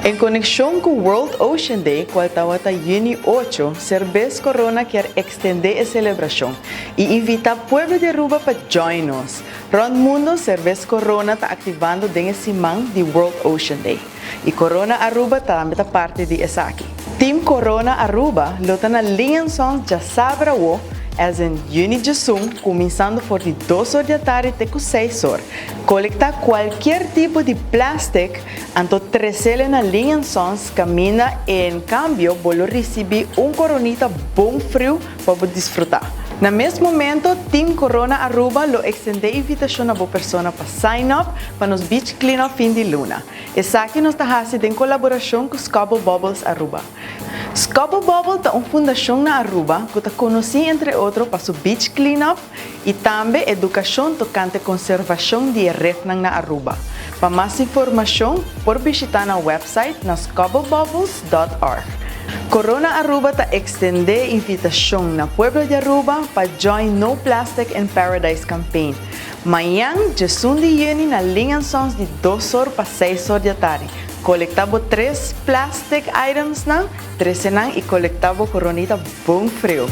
En conexión con World Ocean Day, cual tawata Juni 8, Cerveza Corona quer extender a celebración y invita al pueblo de Aruba para join us. Round mundo, Cerveza Corona está activando den simán de World Ocean Day. Y Corona Aruba también está parte de esa aquí. Team Corona Aruba lota na liaison Diasabra as in Juni Jasum, começando por de 2 horas da tarde até 6 horas. Colectar qualquer tipo de plástico, anto trecele na liações, camina e, em cambio, vou receber Coronita bom frio para desfrutar. No mesmo momento, Team Corona Aruba lo extende a invitação a boa pessoa para sign up para nos beach cleanup fim de luna. Essa aqui nós está fazendo em colaboração com Scubble Bubbles Aruba. Scubble Bubble é uma fundação na Aruba que está conhecida, entre outros, para o beach cleanup e também educação tocante conservação de refnang na Aruba. Para mais informação, por visitar na website na scubblebubbles.org. Corona Aruba está extende a invitação na Pueblo de Aruba para join No Plastic in Paradise campaign. Amanhã, 18 de junho, na liações de 2 horas para 6 horas da tarde. Colectamos 3 plastic items, 13 e colectamos Coronita bom frio.